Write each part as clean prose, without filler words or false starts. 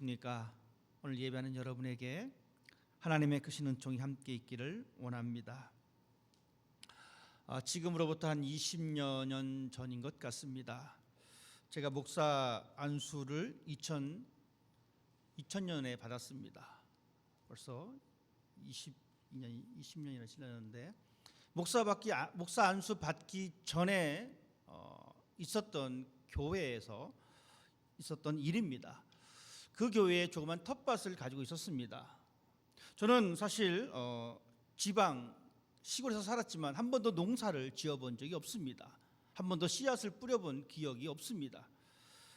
그러니까 오늘 예배하는 여러분에게 하나님의 크신 은총이 함께 있기를 원합니다. 지금으로부터 한 20여 년 전인 것 같습니다. 제가 목사 안수를 2000년에 받았습니다. 벌써 20년이나 지났는데 목사 안수 받기 전에 있었던 교회에서 있었던 일입니다. 그 교회에 조그만 텃밭을 가지고 있었습니다. 저는 사실 지방 시골에서 살았지만 한 번도 농사를 지어본 적이 없습니다. 한 번도 씨앗을 뿌려본 기억이 없습니다.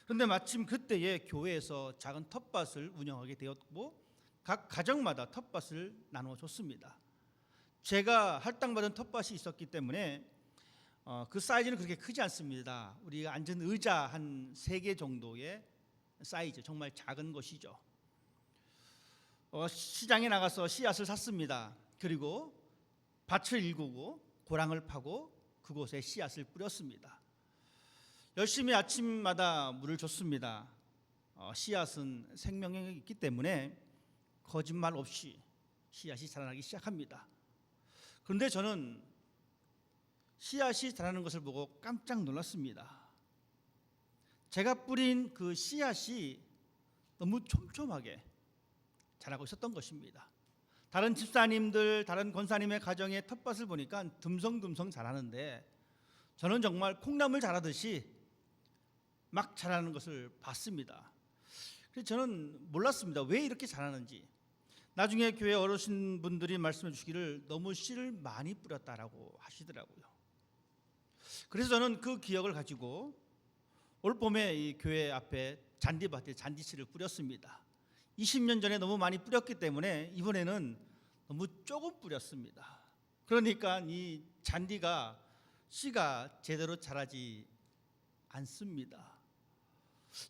그런데 마침 그때에 교회에서 작은 텃밭을 운영하게 되었고 각 가정마다 텃밭을 나눠줬습니다. 제가 할당받은 텃밭이 있었기 때문에 그 사이즈는 그렇게 크지 않습니다. 우리가 앉은 의자 한 3개 정도의 사이즈, 정말 작은 것이죠. 시장에 나가서 씨앗을 샀습니다. 그리고 밭을 일구고 고랑을 파고 그곳에 씨앗을 뿌렸습니다. 열심히 아침마다 물을 줬습니다. 씨앗은 생명력이 있기 때문에 거짓말 없이 씨앗이 자라나기 시작합니다. 그런데 저는 씨앗이 자라는 것을 보고 깜짝 놀랐습니다. 제가 뿌린 그 씨앗이 너무 촘촘하게 자라고 있었던 것입니다. 다른 집사님들, 다른 권사님의 가정의 텃밭을 보니까 듬성듬성 자라는데 저는 정말 콩나물 자라듯이 막 자라는 것을 봤습니다. 그래서 저는 몰랐습니다. 왜 이렇게 자라는지. 나중에 교회 어르신분들이 말씀해 주시기를 너무 씨를 많이 뿌렸다라고 하시더라고요. 그래서 저는 그 기억을 가지고 올 봄에 이 교회 앞에 잔디밭에 잔디씨를 뿌렸습니다. 20년 전에 너무 많이 뿌렸기 때문에 이번에는 너무 조금 뿌렸습니다. 그러니까 이 잔디가 씨가 제대로 자라지 않습니다.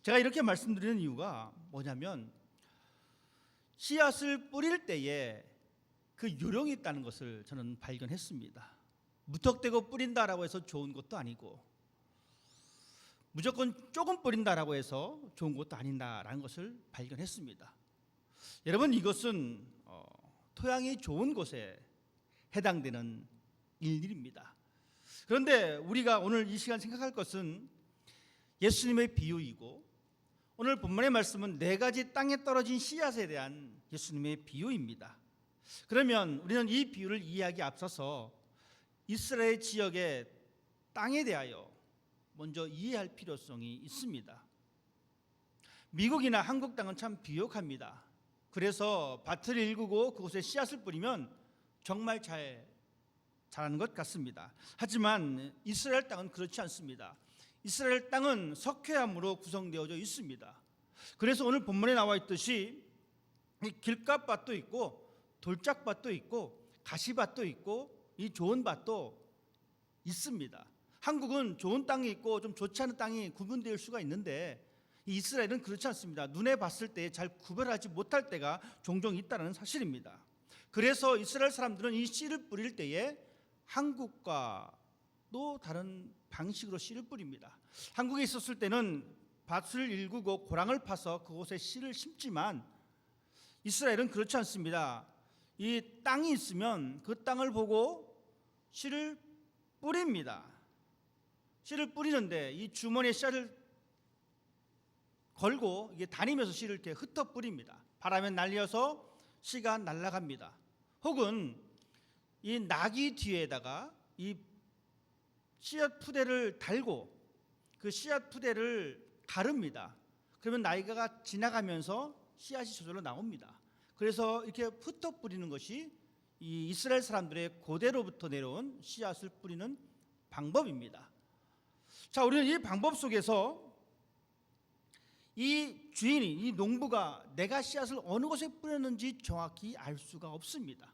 제가 이렇게 말씀드리는 이유가 뭐냐면 씨앗을 뿌릴 때에 그 요령이 있다는 것을 저는 발견했습니다. 무턱대고 뿌린다라고 해서 좋은 것도 아니고 무조건 조금 뿌린다라고 해서 좋은 것도 아닌다라는 것을 발견했습니다. 여러분, 이것은 토양이 좋은 곳에 해당되는 일입니다. 그런데 우리가 오늘 이 시간 생각할 것은 예수님의 비유이고 오늘 본문의 말씀은 4가지 땅에 떨어진 씨앗에 대한 예수님의 비유입니다. 그러면 우리는 이 비유를 이해하기에 앞서서 이스라엘 지역의 땅에 대하여 먼저 이해할 필요성이 있습니다. 미국이나 한국 땅은 참 비옥합니다. 그래서 밭을 일구고 그곳에 씨앗을 뿌리면 정말 잘 자라는 것 같습니다. 하지만 이스라엘 땅은 그렇지 않습니다. 이스라엘 땅은 석회암으로 구성되어져 있습니다. 그래서 오늘 본문에 나와 있듯이 길가밭도 있고 돌짝밭도 있고 가시밭도 있고 이 좋은 밭도 있습니다. 한국은 좋은 땅이 있고 좀 좋지 않은 땅이 구분될 수가 있는데 이스라엘은 그렇지 않습니다. 눈에 봤을 때 잘 구별하지 못할 때가 종종 있다는 사실입니다. 그래서 이스라엘 사람들은 이 씨를 뿌릴 때에 한국과도 다른 방식으로 씨를 뿌립니다. 한국에 있었을 때는 밭을 일구고 고랑을 파서 그곳에 씨를 심지만 이스라엘은 그렇지 않습니다. 이 땅이 있으면 그 땅을 보고 씨를 뿌립니다. 씨를 뿌리는데 이 주머니에 씨를 걸고 이게 다니면서 씨를 이렇게 흩어 뿌립니다. 바람에 날려서 씨가 날아갑니다. 혹은 이 나귀 뒤에다가 이 씨앗 푸대를 달고 그 씨앗 푸대를 가릅니다. 그러면 나귀가 지나가면서 씨앗이 저절로 나옵니다. 그래서 이렇게 흩어 뿌리는 것이 이 이스라엘 사람들의 고대로부터 내려온 씨앗을 뿌리는 방법입니다. 자, 우리는 이 방법 속에서 이 주인이, 이 농부가 내가 씨앗을 어느 곳에 뿌렸는지 정확히 알 수가 없습니다.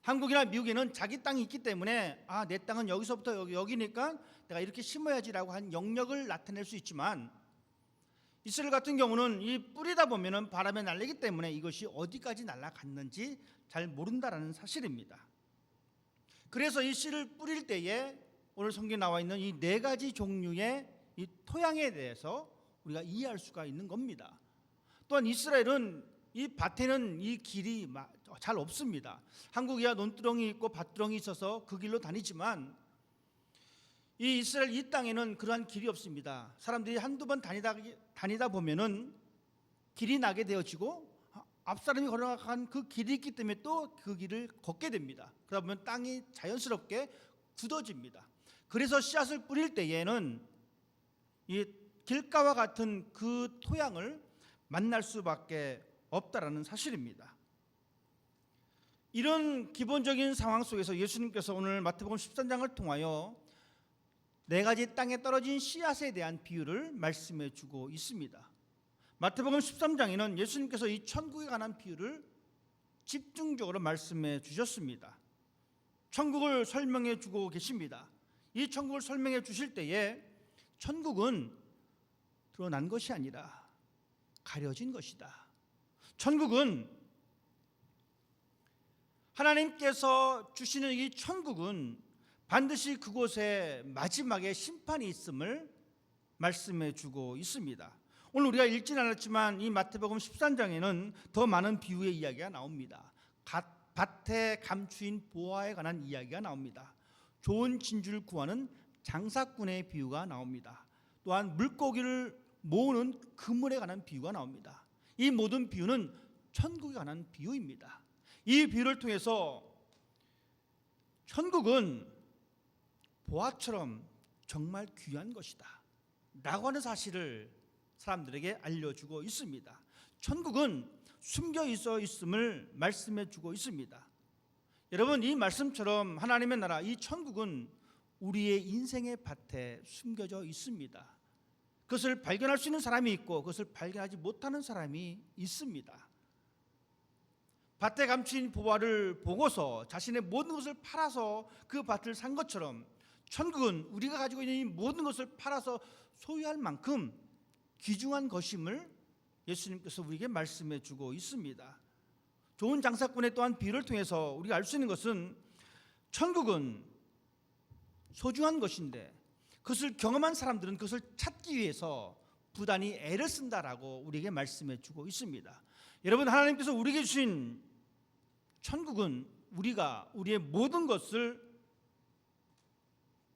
한국이나 미국에는 자기 땅이 있기 때문에 내 땅은 여기서부터 여기니까 내가 이렇게 심어야지라고 한 영역을 나타낼 수 있지만 이스라엘 같은 경우는 이 뿌리다 보면은 바람에 날리기 때문에 이것이 어디까지 날아갔는지 잘 모른다라는 사실입니다. 그래서 이 씨를 뿌릴 때에 오늘 성경에 나와 있는 이 4가지 종류의 이 토양에 대해서 우리가 이해할 수가 있는 겁니다. 또한 이스라엘은 이 밭에는 이 길이 잘 없습니다. 한국이야 논두렁이 있고 밭두렁이 있어서 그 길로 다니지만 이 이스라엘 이 땅에는 그러한 길이 없습니다. 사람들이 한두 번 다니다 보면은 길이 나게 되어지고 앞 사람이 걸어간 그 길이 있기 때문에 또 그 길을 걷게 됩니다. 그러다 보면 땅이 자연스럽게 굳어집니다. 그래서 씨앗을 뿌릴 때에는 이 길가와 같은 그 토양을 만날 수밖에 없다라는 사실입니다. 이런 기본적인 상황 속에서 예수님께서 오늘 마태복음 13장을 통하여 네 가지 땅에 떨어진 씨앗에 대한 비유를 말씀해 주고 있습니다. 마태복음 13장에는 예수님께서 이 천국에 관한 비유를 집중적으로 말씀해 주셨습니다. 천국을 설명해 주고 계십니다. 이 천국을 설명해 주실 때에 천국은 드러난 것이 아니라 가려진 것이다. 천국은 하나님께서 주시는 이 천국은 반드시 그곳에 마지막에 심판이 있음을 말씀해 주고 있습니다. 오늘 우리가 읽지는 않았지만 이 마태복음 13장에는 더 많은 비유의 이야기가 나옵니다. 밭에 감추인 보화에 관한 이야기가 나옵니다. 좋은 진주를 구하는 장사꾼의 비유가 나옵니다. 또한 물고기를 모으는 그물에 관한 비유가 나옵니다. 이 모든 비유는 천국에 관한 비유입니다. 이 비유를 통해서 천국은 보화처럼 정말 귀한 것이다 라고 하는 사실을 사람들에게 알려주고 있습니다. 천국은 숨겨 있음을 말씀해 주고 있습니다. 여러분, 이 말씀처럼 하나님의 나라, 이 천국은 우리의 인생의 밭에 숨겨져 있습니다. 그것을 발견할 수 있는 사람이 있고 그것을 발견하지 못하는 사람이 있습니다. 밭에 감춘 보화를 보고서 자신의 모든 것을 팔아서 그 밭을 산 것처럼 천국은 우리가 가지고 있는 이 모든 것을 팔아서 소유할 만큼 귀중한 것임을 예수님께서 우리에게 말씀해 주고 있습니다. 좋은 장사꾼의 또한 비유를 통해서 우리가 알 수 있는 것은 천국은 소중한 것인데 그것을 경험한 사람들은 그것을 찾기 위해서 부단히 애를 쓴다라고 우리에게 말씀해 주고 있습니다. 여러분, 하나님께서 우리에게 주신 천국은 우리가 우리의 모든 것을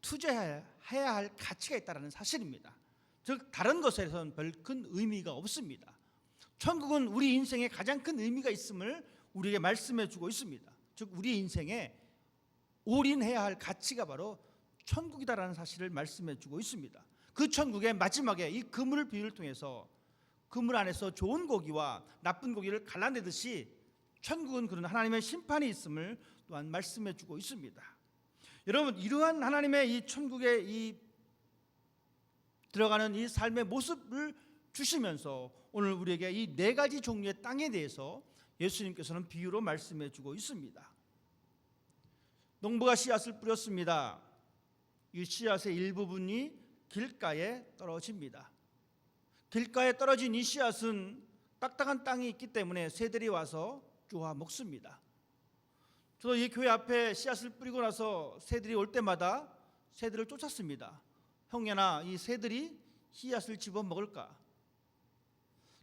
투자해야 할 가치가 있다는 사실입니다. 즉 다른 것에서는 별 큰 의미가 없습니다. 천국은 우리 인생에 가장 큰 의미가 있음을 우리에게 말씀해 주고 있습니다. 즉 우리 인생에 올인해야 할 가치가 바로 천국이다라는 사실을 말씀해 주고 있습니다. 그 천국의 마지막에 이 그물 비유를 통해서 그물 안에서 좋은 고기와 나쁜 고기를 갈라내듯이 천국은 그런 하나님의 심판이 있음을 또한 말씀해 주고 있습니다. 여러분, 이러한 하나님의 이 천국에 이 들어가는 이 삶의 모습을 주시면서 오늘 우리에게 이 네 가지 종류의 땅에 대해서 예수님께서는 비유로 말씀해 주고 있습니다. 농부가 씨앗을 뿌렸습니다. 이 씨앗의 일부분이 길가에 떨어집니다. 길가에 떨어진 이 씨앗은 딱딱한 땅이 있기 때문에 새들이 와서 쪼아 먹습니다. 저도 이 교회 앞에 씨앗을 뿌리고 나서 새들이 올 때마다 새들을 쫓았습니다. 형제나 이 새들이 씨앗을 집어 먹을까?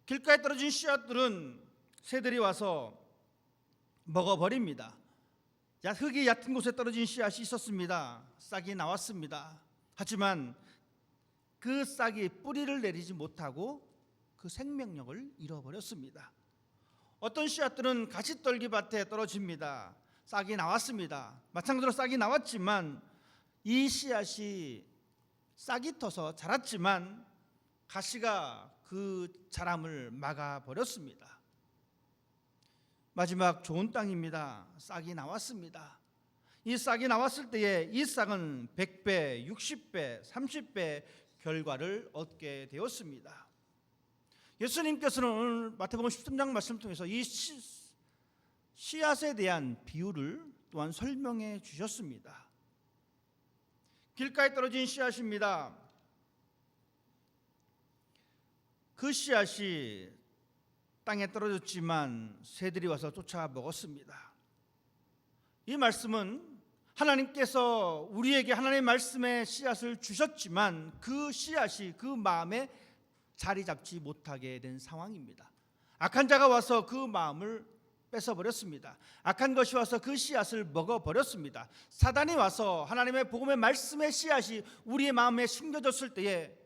길가에 떨어진 씨앗들은 새들이 와서 먹어버립니다. 흙이 얕은 곳에 떨어진 씨앗이 있었습니다. 싹이 나왔습니다. 하지만 그 싹이 뿌리를 내리지 못하고 그 생명력을 잃어버렸습니다. 어떤 씨앗들은 가시떨기 밭에 떨어집니다. 싹이 나왔습니다. 마찬가지로 싹이 나왔지만 이 씨앗이 싹이 터서 자랐지만 가시가 그 자람을 막아버렸습니다. 마지막 좋은 땅입니다. 싹이 나왔습니다. 이 싹이 나왔을 때에 이 싹은 100배, 60배, 30배 결과를 얻게 되었습니다. 예수님께서는 오늘 마태복음 13장 말씀을 통해서 이 씨앗에 대한 비유를 또한 설명해 주셨습니다. 길가에 떨어진 씨앗입니다. 그 씨앗이 땅에 떨어졌지만 새들이 와서 쫓아 먹었습니다. 이 말씀은 하나님께서 우리에게 하나님의 말씀의 씨앗을 주셨지만 그 씨앗이 그 마음에 자리 잡지 못하게 된 상황입니다. 악한 자가 와서 그 마음을 뺏어버렸습니다. 악한 것이 와서 그 씨앗을 먹어버렸습니다. 사단이 와서 하나님의 복음의 말씀의 씨앗이 우리의 마음에 심겨졌을 때에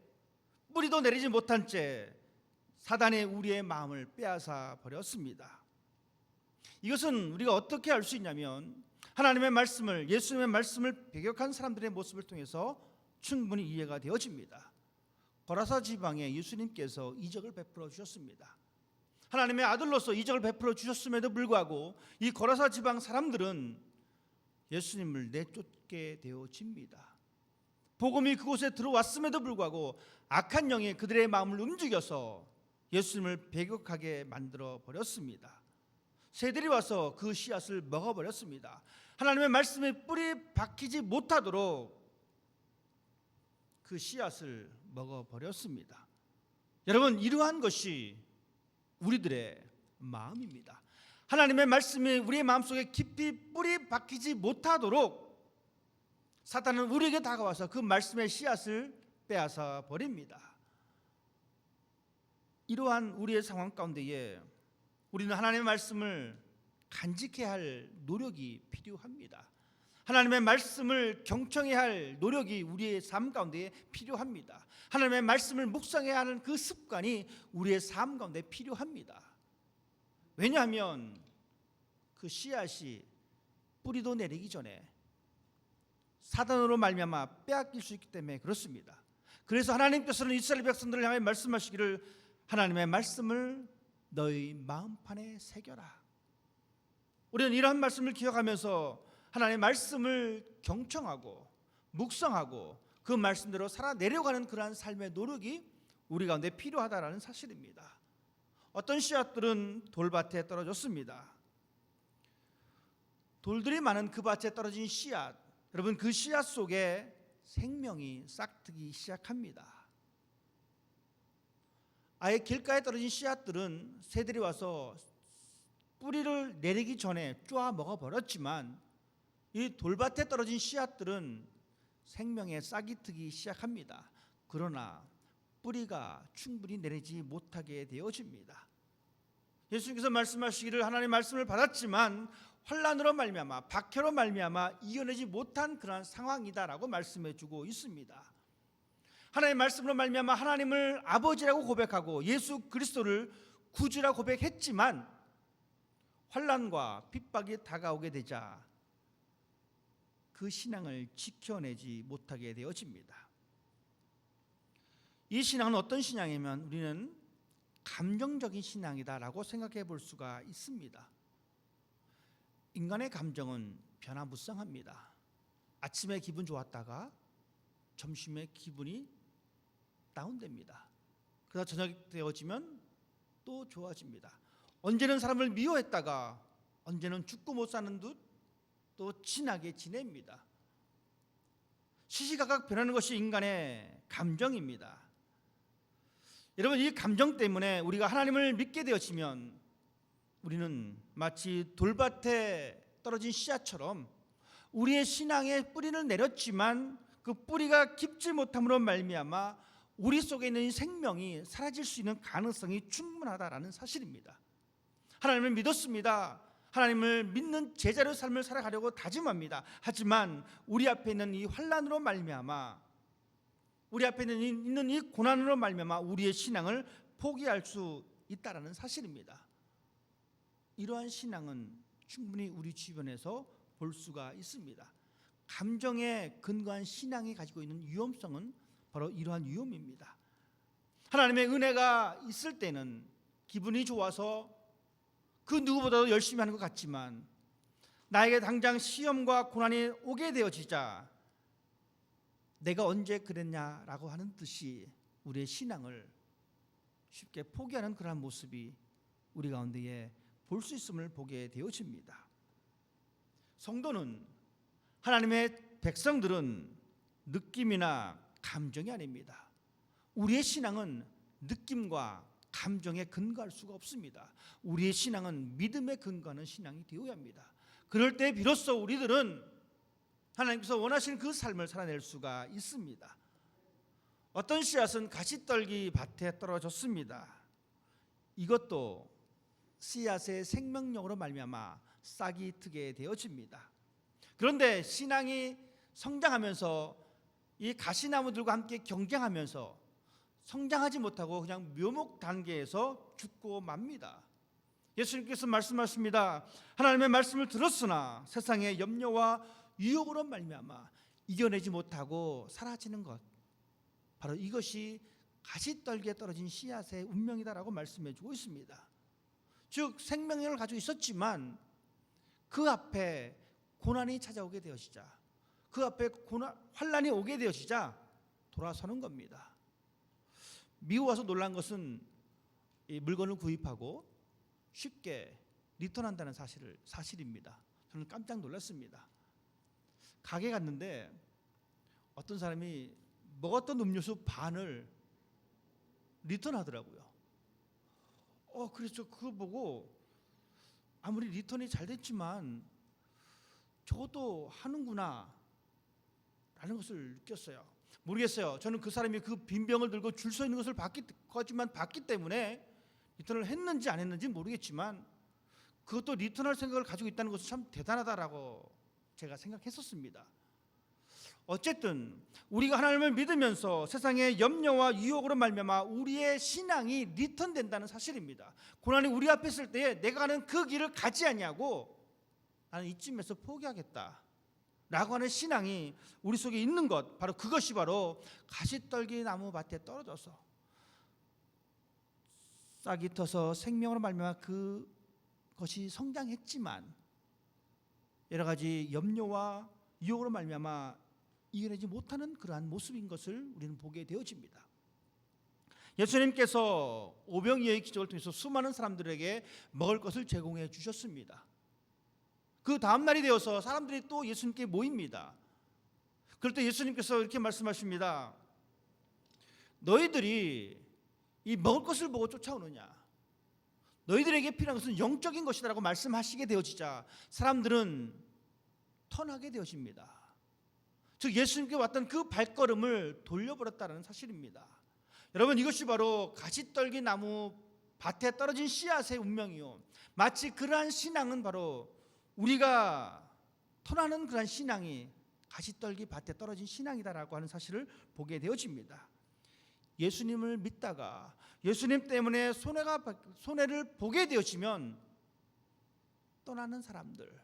뿌리도 내리지 못한 채 사단이 우리의 마음을 빼앗아 버렸습니다. 이것은 우리가 어떻게 알 수 있냐면 하나님의 말씀을, 예수님의 말씀을 배격한 사람들의 모습을 통해서 충분히 이해가 되어집니다. 고라사 지방에 예수님께서 이적을 베풀어 주셨습니다. 하나님의 아들로서 이적을 베풀어 주셨음에도 불구하고 이 고라사 지방 사람들은 예수님을 내쫓게 되어집니다. 복음이 그곳에 들어왔음에도 불구하고 악한 영이 그들의 마음을 움직여서 예수님을 배격하게 만들어 버렸습니다. 새들이 와서 그 씨앗을 먹어버렸습니다. 하나님의 말씀에 뿌리 박히지 못하도록 그 씨앗을 먹어버렸습니다. 여러분, 이러한 것이 우리들의 마음입니다. 하나님의 말씀이 우리의 마음속에 깊이 뿌리 박히지 못하도록 사탄은 우리에게 다가와서 그 말씀의 씨앗을 빼앗아 버립니다. 이러한 우리의 상황 가운데에 우리는 하나님의 말씀을 간직해야 할 노력이 필요합니다. 하나님의 말씀을 경청해야 할 노력이 우리의 삶 가운데 필요합니다. 하나님의 말씀을 묵상해야 하는 그 습관이 우리의 삶 가운데 필요합니다. 왜냐하면 그 씨앗이 뿌리도 내리기 전에 사단으로 말미암아 빼앗길 수 있기 때문에 그렇습니다. 그래서 하나님께서는 이스라엘 백성들을 향해 말씀하시기를 하나님의 말씀을 너희 마음판에 새겨라. 우리는 이러한 말씀을 기억하면서 하나님의 말씀을 경청하고 묵상하고 그 말씀대로 살아내려가는 그러한 삶의 노력이 우리 가운데 필요하다라는 사실입니다. 어떤 씨앗들은 돌밭에 떨어졌습니다. 돌들이 많은 그 밭에 떨어진 씨앗, 여러분, 그 씨앗 속에 생명이 싹트기 시작합니다. 아예 길가에 떨어진 씨앗들은 새들이 와서 뿌리를 내리기 전에 쪼아 먹어버렸지만 이 돌밭에 떨어진 씨앗들은 생명의 싹이 트기 시작합니다. 그러나 뿌리가 충분히 내리지 못하게 되어집니다. 예수님께서 말씀하시기를 하나님의 말씀을 받았지만 환난으로 말미암아, 박해로 말미암아 이겨내지 못한 그러한 상황이다라고 말씀해주고 있습니다. 하나님의 말씀으로 말미암아 하나님을 아버지라고 고백하고 예수 그리스도를 구주라 고백했지만 환난과 핍박이 다가오게 되자 그 신앙을 지켜내지 못하게 되어집니다. 이 신앙은 어떤 신앙이면 우리는 감정적인 신앙이다라고 생각해 볼 수가 있습니다. 인간의 감정은 변화무쌍합니다. 아침에 기분 좋았다가 점심에 기분이 다운됩니다. 그러다 저녁 되어지면 또 좋아집니다. 언제는 사람을 미워했다가 언제는 죽고 못 사는 듯 또 친하게 지냅니다. 시시각각 변하는 것이 인간의 감정입니다. 여러분, 이 감정 때문에 우리가 하나님을 믿게 되어지면 우리는 마치 돌밭에 떨어진 씨앗처럼 우리의 신앙에 뿌리를 내렸지만 그 뿌리가 깊지 못함으로 말미암아 우리 속에 있는 이 생명이 사라질 수 있는 가능성이 충분하다라는 사실입니다. 하나님을 믿었습니다. 하나님을 믿는 제자로 삶을 살아가려고 다짐합니다. 하지만 우리 앞에 있는 이 환난으로 말미암아, 우리 앞에 있는 이 고난으로 말미암아 우리의 신앙을 포기할 수 있다라는 사실입니다. 이러한 신앙은 충분히 우리 주변에서 볼 수가 있습니다. 감정에 근거한 신앙이 가지고 있는 위험성은 바로 이러한 위험입니다. 하나님의 은혜가 있을 때는 기분이 좋아서 그 누구보다도 열심히 하는 것 같지만 나에게 당장 시험과 고난이 오게 되어지자 내가 언제 그랬냐라고 하는 듯이 우리의 신앙을 쉽게 포기하는 그러한 모습이 우리 가운데에 볼 수 있음을 보게 되어집니다. 성도는, 하나님의 백성들은 느낌이나 감정이 아닙니다. 우리의 신앙은 느낌과 감정에 근거할 수가 없습니다. 우리의 신앙은 믿음에 근거하는 신앙이 되어야 합니다. 그럴 때 비로소 우리들은 하나님께서 원하시는 그 삶을 살아낼 수가 있습니다. 어떤 씨앗은 가시떨기 밭에 떨어졌습니다. 이것도 씨앗의 생명력으로 말미암아 싹이 트게 되어집니다. 그런데 신앙이 성장하면서 이 가시나무들과 함께 경쟁하면서 성장하지 못하고 그냥 묘목 단계에서 죽고 맙니다. 예수님께서 말씀하십니다. 하나님의 말씀을 들었으나 세상의 염려와 유혹으로 말미암아 이겨내지 못하고 사라지는 것, 바로 이것이 가시떨기에 떨어진 씨앗의 운명이다라고 말씀해 주고 있습니다. 즉 생명력을 가지고 있었지만 그 앞에 고난이 찾아오게 되어지자, 그 앞에 환난이 오게 되어지자 돌아서는 겁니다. 미국 와서 놀란 것은 이 물건을 구입하고 쉽게 리턴한다는 사실입니다. 저는 깜짝 놀랐습니다. 가게 갔는데 어떤 사람이 먹었던 음료수 반을 리턴하더라고요. 그래서 그거 보고 아무리 리턴이 잘 됐지만 저것도 하는구나 라는 것을 느꼈어요. 모르겠어요. 저는 그 사람이 그 빈 병을 들고 줄 서 있는 것을 봤기 때문에 리턴을 했는지 안 했는지 모르겠지만 그것도 리턴할 생각을 가지고 있다는 것은 참 대단하다라고 제가 생각했었습니다. 어쨌든 우리가 하나님을 믿으면서 세상의 염려와 유혹으로 말미암아 우리의 신앙이 리턴된다는 사실입니다. 고난이 우리 앞에 있을 때에 내가 가는 그 길을 가지 아니하고 나는 이쯤에서 포기하겠다 라고 하는 신앙이 우리 속에 있는 것, 바로 그것이 바로 가시떨기 나무 밭에 떨어져서 싹이 터서 생명으로 말미암아 그것이 성장했지만 여러 가지 염려와 유혹으로 말미암아 이겨내지 못하는 그러한 모습인 것을 우리는 보게 되어집니다. 예수님께서 오병이어의 기적을 통해서 수많은 사람들에게 먹을 것을 제공해 주셨습니다. 그 다음 날이 되어서 사람들이 또 예수님께 모입니다. 그럴 때 예수님께서 이렇게 말씀하십니다. 너희들이 이 먹을 것을 보고 쫓아오느냐? 너희들에게 필요한 것은 영적인 것이다라고 말씀하시게 되어지자 사람들은 턴하게 되어집니다. 즉 예수님께 왔던 그 발걸음을 돌려버렸다는 사실입니다. 여러분, 이것이 바로 가시떨기 나무 밭에 떨어진 씨앗의 운명이요, 마치 그러한 신앙은 바로 우리가 턴하는 그러한 신앙이 가시떨기 밭에 떨어진 신앙이다라고 하는 사실을 보게 되어집니다. 예수님을 믿다가 예수님 때문에 손해를 보게 되어지면 떠나는 사람들,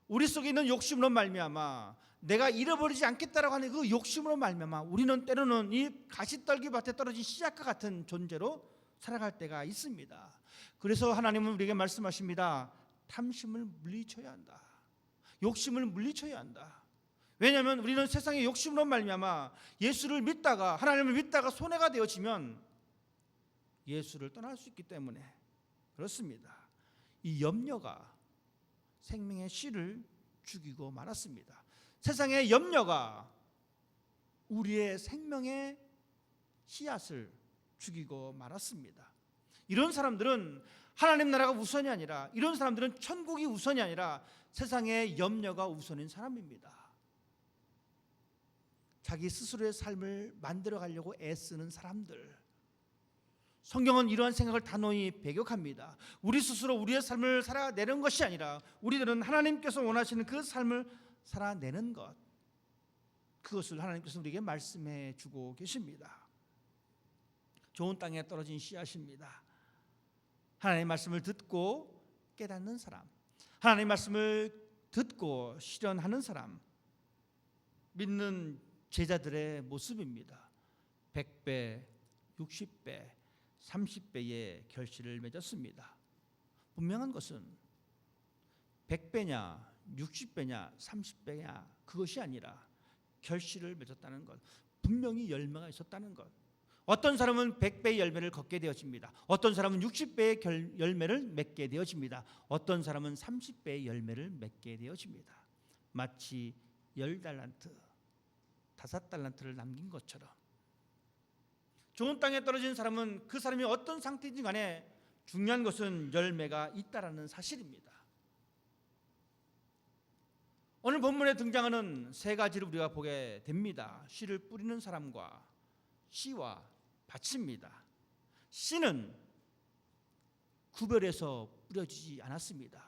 우리 속에 있는 욕심으로 말미암아 내가 잃어버리지 않겠다라고 하는 그 욕심으로 말미암아 우리는 때로는 이 가시떨기 밭에 떨어진 씨앗과 같은 존재로 살아갈 때가 있습니다. 그래서 하나님은 우리에게 말씀하십니다. 탐심을 물리쳐야 한다. 욕심을 물리쳐야 한다. 왜냐하면 우리는 세상의 욕심으로 말미암아 예수를 믿다가, 하나님을 믿다가 손해가 되어지면 예수를 떠날 수 있기 때문에 그렇습니다. 이 염려가 생명의 씨를 죽이고 말았습니다. 세상의 염려가 우리의 생명의 씨앗을 죽이고 말았습니다. 이런 사람들은 하나님 나라가 우선이 아니라, 이런 사람들은 천국이 우선이 아니라 세상의 염려가 우선인 사람입니다. 자기 스스로의 삶을 만들어 가려고 애쓰는 사람들, 성경은 이러한 생각을 단호히 배격합니다. 우리 스스로 우리의 삶을 살아내는 것이 아니라 우리들은 하나님께서 원하시는 그 삶을 살아내는 것, 그것을 하나님께서 우리에게 말씀해 주고 계십니다. 좋은 땅에 떨어진 씨앗입니다. 하나님의 말씀을 듣고 깨닫는 사람, 하나님의 말씀을 듣고 실현하는 사람, 믿는 제자들의 모습입니다. 100배, 60배, 30배의 결실을 맺었습니다. 분명한 것은 100배냐 60배냐 30배냐 그것이 아니라 결실을 맺었다는 것, 분명히 열매가 있었다는 것. 어떤 사람은 100배의 열매를 걷게 되어집니다. 어떤 사람은 60배의 열매를 맺게 되어집니다. 어떤 사람은 30배의 열매를 맺게 되어집니다. 마치 10달란트, 5달란트를 남긴 것처럼 좋은 땅에 떨어진 사람은 그 사람이 어떤 상태인지 간에 중요한 것은 열매가 있다라는 사실입니다. 오늘 본문에 등장하는 세 가지를 우리가 보게 됩니다. 씨를 뿌리는 사람과 씨와 밭입니다. 씨는 구별해서 뿌려지지 않았습니다.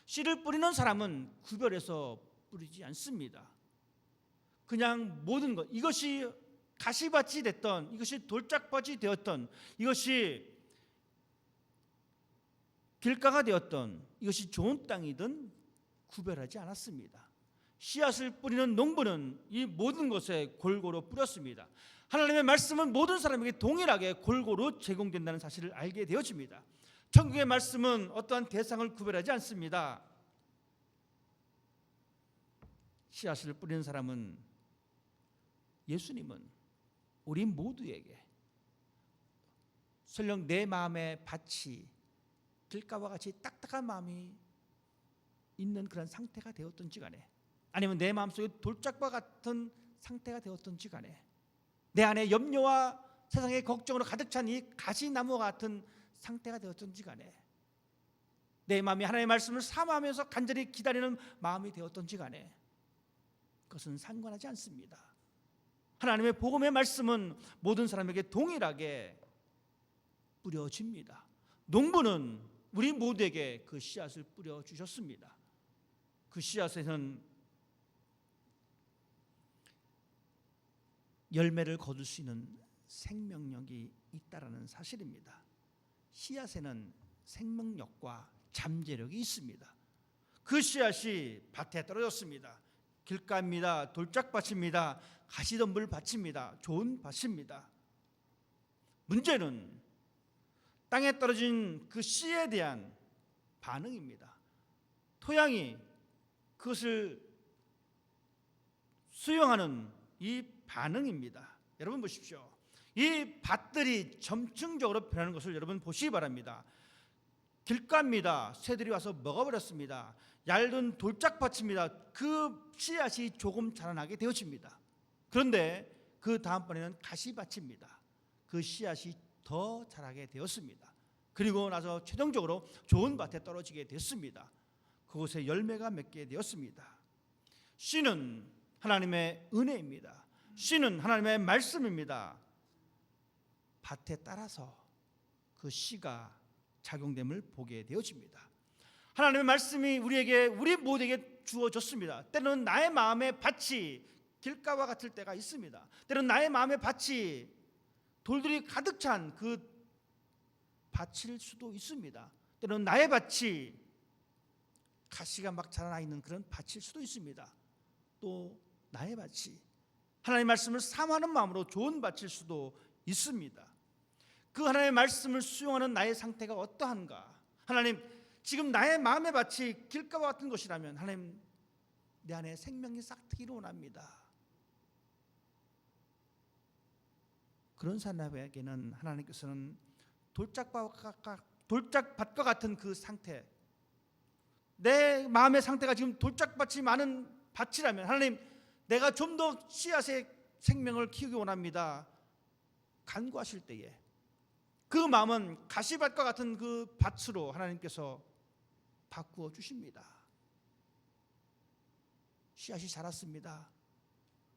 씨를 뿌리는 사람은 구별해서 뿌리지 않습니다. 그냥 모든 것, 이것이 가시밭이 됐던, 이것이 돌짝밭이 되었던, 이것이 길가가 되었던, 이것이 좋은 땅이든 구별하지 않았습니다. 씨앗을 뿌리는 농부는 이 모든 것에 골고루 뿌렸습니다. 하나님의 말씀은 모든 사람에게 동일하게 골고루 제공된다는 사실을 알게 되어집니다. 천국의 말씀은 어떠한 대상을 구별하지 않습니다. 씨앗을 뿌리는 사람은, 예수님은 우리 모두에게 설령 내 마음의 밭이 길가와 같이 딱딱한 마음이 있는 그런 상태가 되었던지 간에, 아니면 내 마음속에 돌짝과 같은 상태가 되었던지 간에, 내 안에 염려와 세상의 걱정으로 가득 찬 이 가시나무와 같은 상태가 되었던지 간에, 내 마음이 하나님의 말씀을 사모하면서 간절히 기다리는 마음이 되었던지 간에, 그것은 상관하지 않습니다. 하나님의 복음의 말씀은 모든 사람에게 동일하게 뿌려집니다. 농부는 우리 모두에게 그 씨앗을 뿌려주셨습니다. 그 씨앗에는 열매를 거둘 수 있는 생명력이 있다라는 사실입니다. 씨앗에는 생명력과 잠재력이 있습니다. 그 씨앗이 밭에 떨어졌습니다. 길가입니다. 돌짝밭입니다. 가시덤불 밭입니다. 좋은 밭입니다. 문제는 땅에 떨어진 그 씨에 대한 반응입니다. 토양이 그것을 수용하는 이 반응입니다. 여러분 보십시오. 이 밭들이 점층적으로 변하는 것을 여러분 보시기 바랍니다. 길가입니다. 새들이 와서 먹어버렸습니다. 얇은 돌짝밭입니다. 그 씨앗이 조금 자라나게 되어집니다. 그런데 그 다음번에는 가시밭입니다. 그 씨앗이 더 자라게 되었습니다. 그리고 나서 최종적으로 좋은 밭에 떨어지게 됐습니다. 그곳에 열매가 맺게 되었습니다. 씨는 하나님의 은혜입니다. 씨는 하나님의 말씀입니다. 밭에 따라서 그 씨가 작용됨을 보게 되어집니다. 하나님의 말씀이 우리 모두에게 주어졌습니다. 때로는 나의 마음의 밭이 길가와 같을 때가 있습니다. 때로는 나의 마음의 밭이 돌들이 가득 찬 그 밭일 수도 있습니다. 때로는 나의 밭이 가시가 막 자라나 있는 그런 밭일 수도 있습니다. 또 나의 밭이 하나님의 말씀을 사모하는 마음으로 좋은 밭일 수도 있습니다. 그 하나님의 말씀을 수용하는 나의 상태가 어떠한가? 하나님, 지금 나의 마음의 밭이 길가와 같은 것이라면 하나님, 내 안에 생명이 싹 트기를 원합니다. 그런 사람에게는 하나님께서는 돌짝밭과 같은 그 상태, 내 마음의 상태가 지금 돌짝밭이 많은 밭이라면 하나님, 내가 좀 더 씨앗의 생명을 키우기 원합니다. 간구하실 때에 그 마음은 가시밭과 같은 그 밭으로 하나님께서 바꾸어 주십니다. 씨앗이 자랐습니다.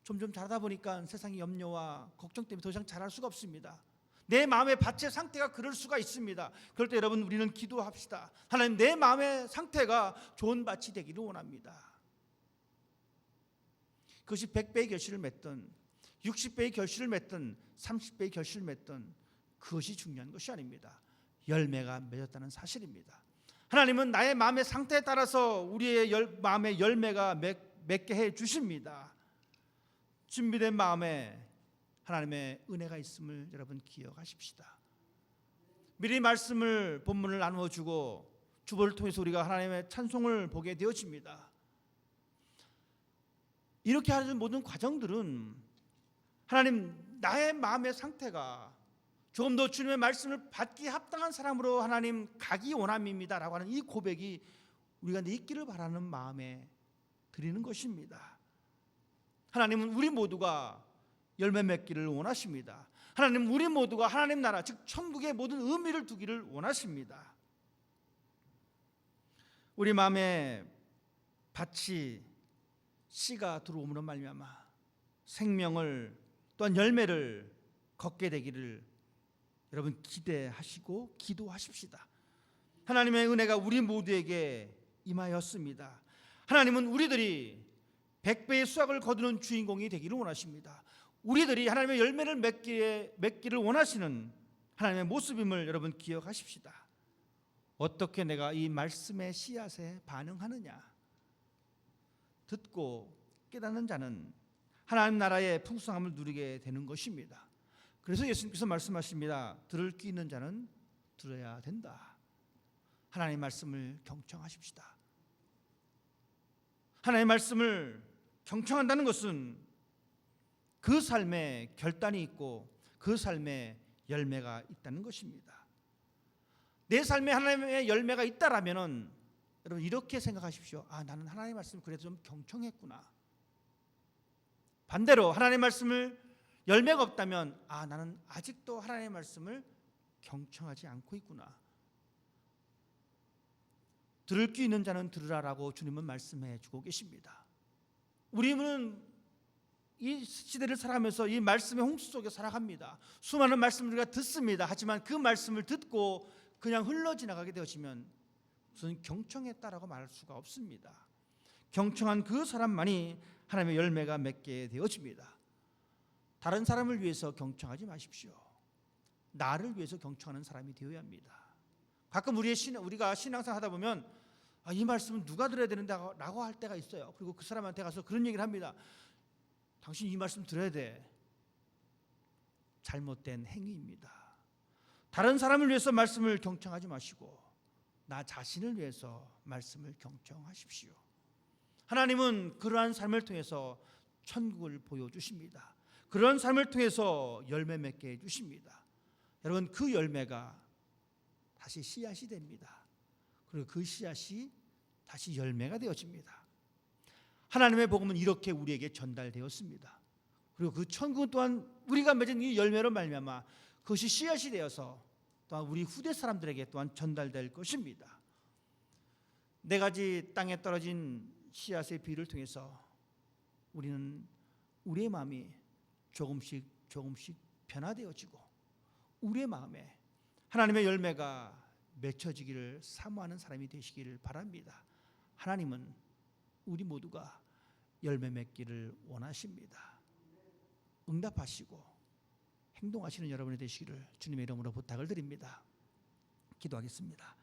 점점 자라다 보니까 세상의 염려와 걱정 때문에 더 이상 자랄 수가 없습니다. 내 마음의 밭의 상태가 그럴 수가 있습니다. 그럴 때 여러분, 우리는 기도합시다. 하나님, 내 마음의 상태가 좋은 밭이 되기를 원합니다. 그것이 100배의 결실을 맺든 60배의 결실을 맺든 30배의 결실을 맺든 그것이 중요한 것이 아닙니다. 열매가 맺었다는 사실입니다. 하나님은 나의 마음의 상태에 따라서 우리의 마음의 열매가 맺게 해 주십니다. 준비된 마음에 하나님의 은혜가 있음을 여러분 기억하십시다. 미리 말씀을 본문을 나누어주고 주보를 통해서 우리가 하나님의 찬송을 보게 되어집니다. 이렇게 하는 모든 과정들은 하나님, 나의 마음의 상태가 조금 더 주님의 말씀을 받기 합당한 사람으로 하나님 가기 원함입니다라고 하는 이 고백이 우리가 있기를 바라는 마음에 드리는 것입니다. 하나님은 우리 모두가 열매 맺기를 원하십니다. 하나님, 우리 모두가 하나님 나라, 즉 천국의 모든 의미를 두기를 원하십니다. 우리 마음에 밭이 씨가 들어옴으로 말미암아 생명을 또한 열매를 걷게 되기를 여러분 기대하시고 기도하십시다. 하나님의 은혜가 우리 모두에게 임하였습니다. 하나님은 우리들이 100배의 수확을 거두는 주인공이 되기를 원하십니다. 우리들이 하나님의 열매를 맺기를 원하시는 하나님의 모습임을 여러분 기억하십시다. 어떻게 내가 이 말씀의 씨앗에 반응하느냐? 듣고 깨닫는 자는 하나님 나라의 풍성함을 누리게 되는 것입니다. 그래서 예수님께서 말씀하십니다. 들을 귀 있는 자는 들어야 된다. 하나님의 말씀을 경청하십시다. 하나님의 말씀을 경청한다는 것은 그 삶에 결단이 있고 그 삶에 열매가 있다는 것입니다. 내 삶에 하나님의 열매가 있다라면은 여러분 이렇게 생각하십시오. 나는 하나님의 말씀을 그래도 좀 경청했구나. 반대로 하나님의 말씀을 열매가 없다면 나는 아직도 하나님의 말씀을 경청하지 않고 있구나. 들을 귀 있는 자는 들으라라고 주님은 말씀해 주고 계십니다. 우리는 이 시대를 살아가면서 이 말씀의 홍수 속에 살아갑니다. 수많은 말씀을 우리가 듣습니다. 하지만 그 말씀을 듣고 그냥 흘러 지나가게 되어지면 무슨 경청했다라고 말할 수가 없습니다. 경청한 그 사람만이 하나님의 열매가 맺게 되어집니다. 다른 사람을 위해서 경청하지 마십시오. 나를 위해서 경청하는 사람이 되어야 합니다. 가끔 우리가 신앙생활 하다 보면 이 말씀은 누가 들어야 되는데 라고 할 때가 있어요. 그리고 그 사람한테 가서 그런 얘기를 합니다. 당신 이 말씀 들어야 돼. 잘못된 행위입니다. 다른 사람을 위해서 말씀을 경청하지 마시고 나 자신을 위해서 말씀을 경청하십시오. 하나님은 그러한 삶을 통해서 천국을 보여주십니다. 그런 삶을 통해서 열매 맺게 해주십니다. 여러분 그 열매가 다시 씨앗이 됩니다. 그리고 그 씨앗이 다시 열매가 되어집니다. 하나님의 복음은 이렇게 우리에게 전달되었습니다. 그리고 그 천국은 또한 우리가 맺은 이 열매로 말미암아 그것이 씨앗이 되어서 또한 우리 후대 사람들에게 또한 전달될 것입니다. 4가지 땅에 떨어진 씨앗의 비유를 통해서 우리는 우리의 마음이 조금씩 변화되어지고 우리의 마음에 하나님의 열매가 맺혀지기를 사모하는 사람이 되시기를 바랍니다. 하나님은 우리 모두가 열매 맺기를 원하십니다. 응답하시고 행동하시는 여러분이 되시기를 주님의 이름으로 부탁을 드립니다. 기도하겠습니다.